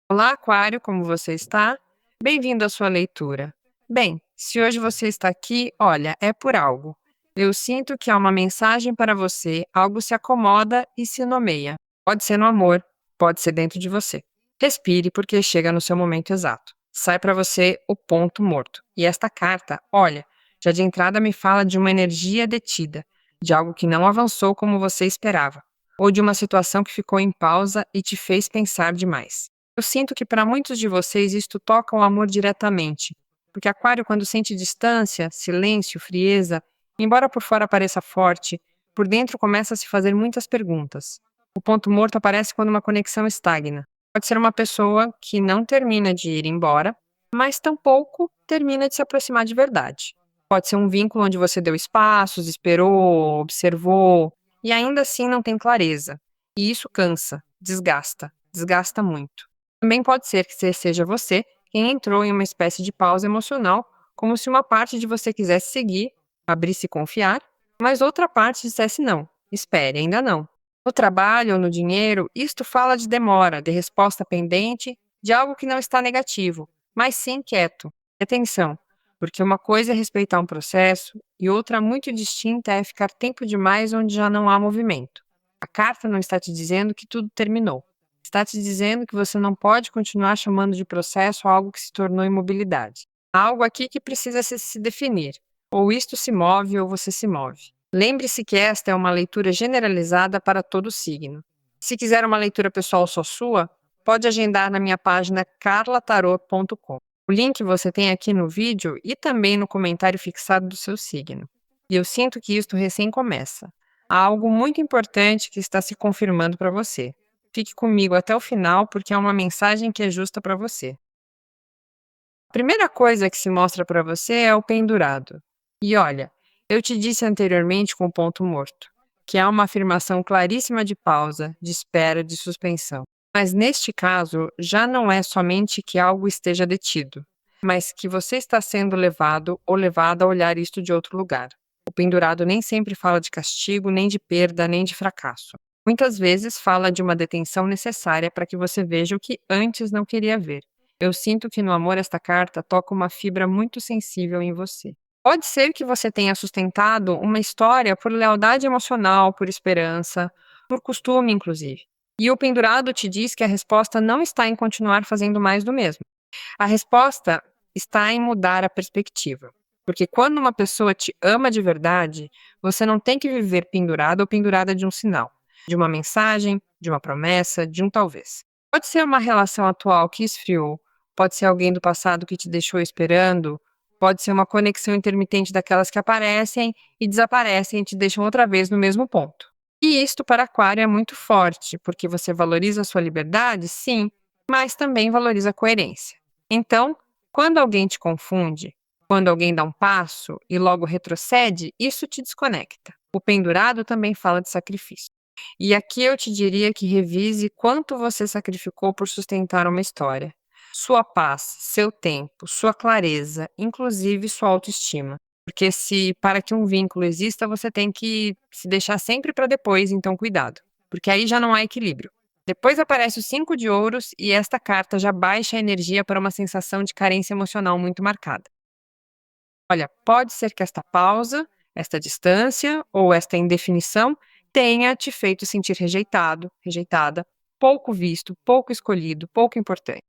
Olá, Aquário, como você está? Bem-vindo à sua leitura. Bem, se hoje você está aqui, olha, é por algo. Eu sinto que há uma mensagem para você, algo se acomoda e se nomeia. Pode ser no amor, pode ser dentro de você. Respire, porque chega no seu momento exato. Sai para você o ponto morto. E esta carta, olha, já de entrada me fala de uma energia detida, de algo que não avançou como você esperava, ou de uma situação que ficou em pausa e te fez pensar demais. Eu sinto que para muitos de vocês isto toca o amor diretamente, porque Aquário, quando sente distância, silêncio, frieza, embora por fora pareça forte, por dentro começa a se fazer muitas perguntas. O ponto morto aparece quando uma conexão estagna. Pode ser uma pessoa que não termina de ir embora, mas tampouco termina de se aproximar de verdade. Pode ser um vínculo onde você deu espaços, esperou, observou, e ainda assim não tem clareza. E isso cansa, desgasta muito. Também pode ser que seja você quem entrou em uma espécie de pausa emocional, como se uma parte de você quisesse seguir, abrisse e confiar, mas outra parte dissesse não, espere, ainda não. No trabalho ou no dinheiro, isto fala de demora, de resposta pendente, de algo que não está negativo, mas sim quieto. E atenção, porque uma coisa é respeitar um processo e outra muito distinta é ficar tempo demais onde já não há movimento. A carta não está te dizendo que tudo terminou. Está te dizendo que você não pode continuar chamando de processo algo que se tornou imobilidade. Há algo aqui que precisa se definir. Ou isto se move ou você se move. Lembre-se que esta é uma leitura generalizada para todo signo. Se quiser uma leitura pessoal só sua, pode agendar na minha página carlatarot.com. O link você tem aqui no vídeo e também no comentário fixado do seu signo. E eu sinto que isto recém começa. Há algo muito importante que está se confirmando para você. Fique comigo até o final, porque é uma mensagem que é justa para você. A primeira coisa que se mostra para você é o pendurado. E olha, eu te disse anteriormente com o ponto morto, que é uma afirmação claríssima de pausa, de espera, de suspensão. Mas neste caso, já não é somente que algo esteja detido, mas que você está sendo levado ou levada a olhar isto de outro lugar. O pendurado nem sempre fala de castigo, nem de perda, nem de fracasso. Muitas vezes fala de uma detenção necessária para que você veja o que antes não queria ver. Eu sinto que no amor esta carta toca uma fibra muito sensível em você. Pode ser que você tenha sustentado uma história por lealdade emocional, por esperança, por costume, inclusive. E o pendurado te diz que a resposta não está em continuar fazendo mais do mesmo. A resposta está em mudar a perspectiva. Porque quando uma pessoa te ama de verdade, você não tem que viver pendurado ou pendurada de um sinal, de uma mensagem, de uma promessa, de um talvez. Pode ser uma relação atual que esfriou, pode ser alguém do passado que te deixou esperando, pode ser uma conexão intermitente daquelas que aparecem e desaparecem e te deixam outra vez no mesmo ponto. E isto para Aquário é muito forte, porque você valoriza a sua liberdade, sim, mas também valoriza a coerência. Então, quando alguém te confunde, quando alguém dá um passo e logo retrocede, isso te desconecta. O pendurado também fala de sacrifício. E aqui eu te diria que revise quanto você sacrificou por sustentar uma história. Sua paz, seu tempo, sua clareza, inclusive sua autoestima. Porque se para que um vínculo exista, você tem que se deixar sempre para depois, então cuidado. Porque aí já não há equilíbrio. Depois aparece o 5 de ouros e esta carta já baixa a energia para uma sensação de carência emocional muito marcada. Olha, pode ser que esta pausa, esta distância ou esta indefinição tenha te feito sentir rejeitado, rejeitada, pouco visto, pouco escolhido, pouco importante.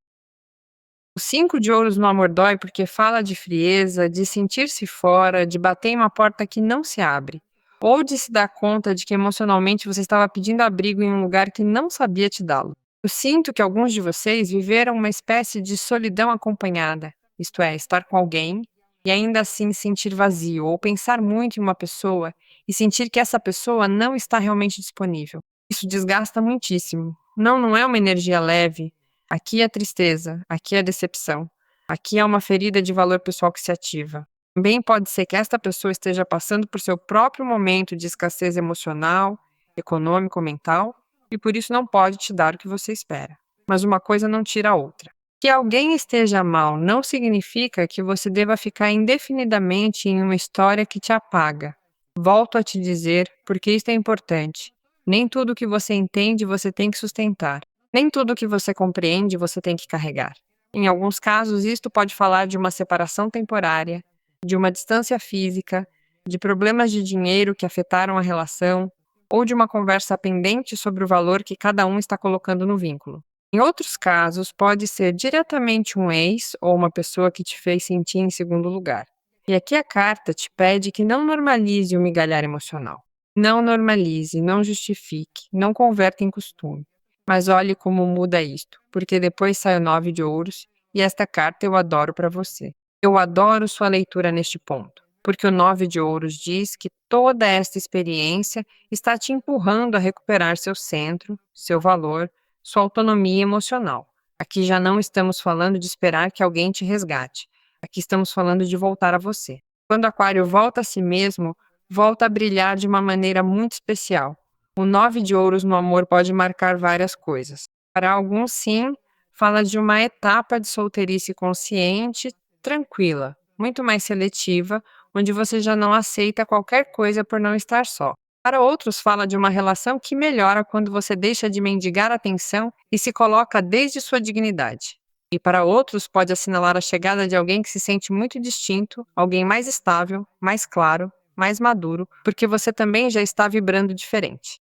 O 5 de ouros no amor dói porque fala de frieza, de sentir-se fora, de bater em uma porta que não se abre, ou de se dar conta de que emocionalmente você estava pedindo abrigo em um lugar que não sabia te dá-lo. Eu sinto que alguns de vocês viveram uma espécie de solidão acompanhada, isto é, estar com alguém e ainda assim sentir vazio, ou pensar muito em uma pessoa e sentir que essa pessoa não está realmente disponível. Isso desgasta muitíssimo. Não, não é uma energia leve. Aqui é tristeza, aqui é decepção, aqui é uma ferida de valor pessoal que se ativa. Também pode ser que esta pessoa esteja passando por seu próprio momento de escassez emocional, econômico ou mental, e por isso não pode te dar o que você espera. Mas uma coisa não tira a outra. Que alguém esteja mal não significa que você deva ficar indefinidamente em uma história que te apaga. Volto a te dizer, porque isto é importante. Nem tudo que você entende você tem que sustentar. Nem tudo que você compreende você tem que carregar. Em alguns casos, isto pode falar de uma separação temporária, de uma distância física, de problemas de dinheiro que afetaram a relação, ou de uma conversa pendente sobre o valor que cada um está colocando no vínculo. Em outros casos, pode ser diretamente um ex ou uma pessoa que te fez sentir em segundo lugar. E aqui a carta te pede que não normalize o migalhar emocional. Não normalize, não justifique, não converta em costume. Mas olhe como muda isto, porque depois sai o 9 de ouros e esta carta eu adoro para você. Eu adoro sua leitura neste ponto, porque o 9 de ouros diz que toda esta experiência está te empurrando a recuperar seu centro, seu valor, sua autonomia emocional. Aqui já não estamos falando de esperar que alguém te resgate. Aqui estamos falando de voltar a você. Quando Aquário volta a si mesmo, volta a brilhar de uma maneira muito especial. O 9 de ouros no amor pode marcar várias coisas. Para alguns, sim, fala de uma etapa de solteirice consciente, tranquila, muito mais seletiva, onde você já não aceita qualquer coisa por não estar só. Para outros, fala de uma relação que melhora quando você deixa de mendigar atenção e se coloca desde sua dignidade. E para outros, pode assinalar a chegada de alguém que se sente muito distinto, alguém mais estável, mais claro, mais maduro, porque você também já está vibrando diferente.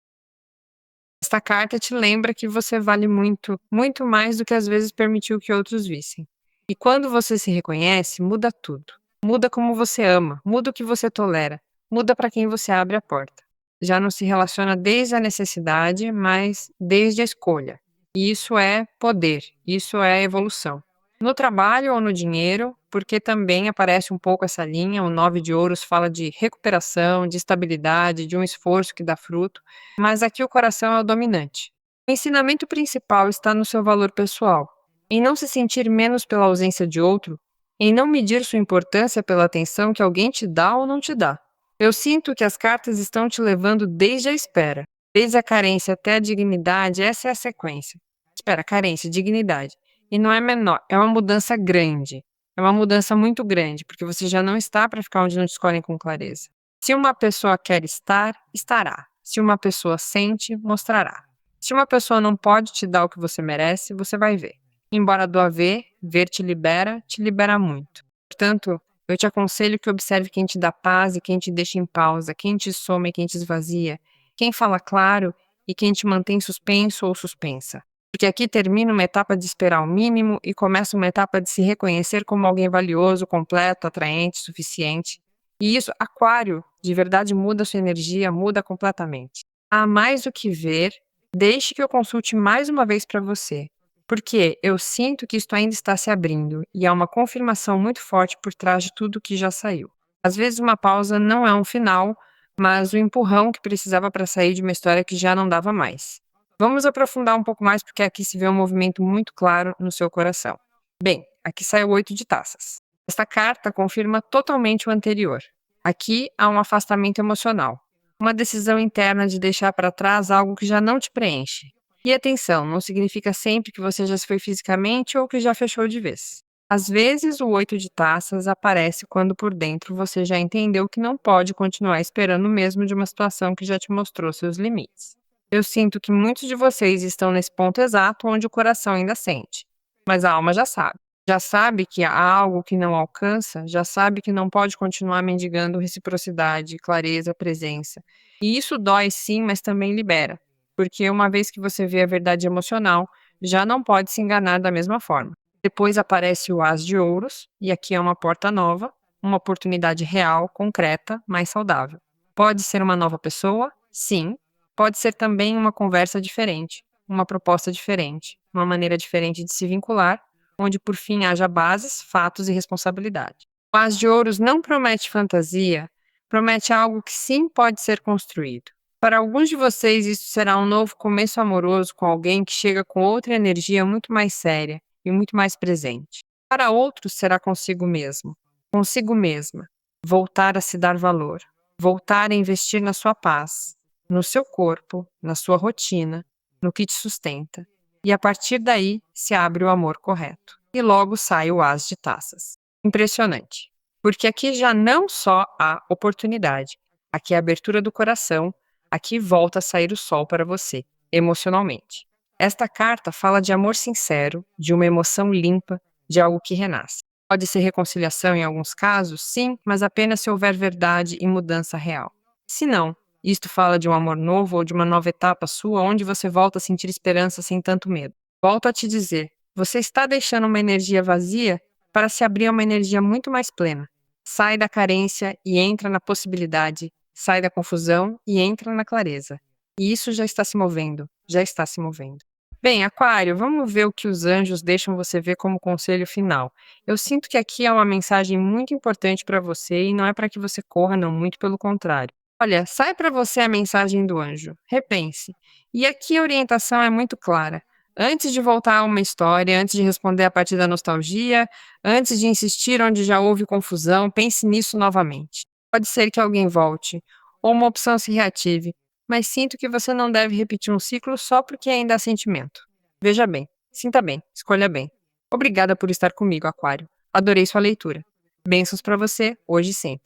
Esta carta te lembra que você vale muito, muito mais do que às vezes permitiu que outros vissem. E quando você se reconhece, muda tudo. Muda como você ama, muda o que você tolera, muda para quem você abre a porta. Já não se relaciona desde a necessidade, mas desde a escolha. E isso é poder, isso é evolução. No trabalho ou no dinheiro, porque também aparece um pouco essa linha, o 9 de ouros fala de recuperação, de estabilidade, de um esforço que dá fruto, mas aqui o coração é o dominante. O ensinamento principal está no seu valor pessoal, em não se sentir menos pela ausência de outro, em não medir sua importância pela atenção que alguém te dá ou não te dá. Eu sinto que as cartas estão te levando desde a espera, desde a carência até a dignidade, essa é a sequência. Espera, carência, dignidade. E não é menor, é uma mudança grande. É uma mudança muito grande, porque você já não está para ficar onde não te escolhem com clareza. Se uma pessoa quer estar, estará. Se uma pessoa sente, mostrará. Se uma pessoa não pode te dar o que você merece, você vai ver. Embora doa ver te libera muito. Portanto, eu te aconselho que observe quem te dá paz e quem te deixa em pausa, quem te soma e quem te esvazia, quem fala claro e quem te mantém suspenso ou suspensa. Porque aqui termina uma etapa de esperar o mínimo e começa uma etapa de se reconhecer como alguém valioso, completo, atraente, suficiente. E isso, Aquário, de verdade muda sua energia, muda completamente. Há mais do que ver, deixe que eu consulte mais uma vez para você. Porque eu sinto que isto ainda está se abrindo e há uma confirmação muito forte por trás de tudo que já saiu. Às vezes uma pausa não é um final, mas o empurrão que precisava para sair de uma história que já não dava mais. Vamos aprofundar um pouco mais porque aqui se vê um movimento muito claro no seu coração. Bem, aqui sai o 8 de taças. Esta carta confirma totalmente o anterior. Aqui há um afastamento emocional, uma decisão interna de deixar para trás algo que já não te preenche. E atenção, não significa sempre que você já se foi fisicamente ou que já fechou de vez. Às vezes, o 8 de taças aparece quando por dentro você já entendeu que não pode continuar esperando o mesmo de uma situação que já te mostrou seus limites. Eu sinto que muitos de vocês estão nesse ponto exato onde o coração ainda sente, mas a alma já sabe. Já sabe que há algo que não alcança, já sabe que não pode continuar mendigando reciprocidade, clareza, presença. E isso dói sim, mas também libera, porque uma vez que você vê a verdade emocional, já não pode se enganar da mesma forma. Depois aparece o As de Ouros, e aqui é uma porta nova, uma oportunidade real, concreta, mais saudável. Pode ser uma nova pessoa? Sim. Pode ser também uma conversa diferente, uma proposta diferente, uma maneira diferente de se vincular, onde por fim haja bases, fatos e responsabilidade. O As de Ouros não promete fantasia, promete algo que sim pode ser construído. Para alguns de vocês, isso será um novo começo amoroso com alguém que chega com outra energia muito mais séria e muito mais presente. Para outros, será consigo mesmo, consigo mesma, voltar a se dar valor, voltar a investir na sua paz, no seu corpo, na sua rotina, no que te sustenta. E a partir daí se abre o amor correto. E logo sai o As de Taças. Impressionante. Porque aqui já não só há oportunidade, aqui é a abertura do coração, aqui volta a sair o sol para você, emocionalmente. Esta carta fala de amor sincero, de uma emoção limpa, de algo que renasce. Pode ser reconciliação em alguns casos, sim, mas apenas se houver verdade e mudança real. Se não, isto fala de um amor novo ou de uma nova etapa sua onde você volta a sentir esperança sem tanto medo. Volto a te dizer, você está deixando uma energia vazia para se abrir a uma energia muito mais plena. Sai da carência e entra na possibilidade, sai da confusão e entra na clareza. E isso já está se movendo, já está se movendo. Bem, Aquário, vamos ver o que os anjos deixam você ver como conselho final. Eu sinto que aqui é uma mensagem muito importante para você e não é para que você corra, não, muito pelo contrário. Olha, sai para você a mensagem do anjo. Repense. E aqui a orientação é muito clara. Antes de voltar a uma história, antes de responder a partir da nostalgia, antes de insistir onde já houve confusão, pense nisso novamente. Pode ser que alguém volte, ou uma opção se reative, mas sinto que você não deve repetir um ciclo só porque ainda há sentimento. Veja bem, sinta bem, escolha bem. Obrigada por estar comigo, Aquário. Adorei sua leitura. Bênçãos para você, hoje e sempre.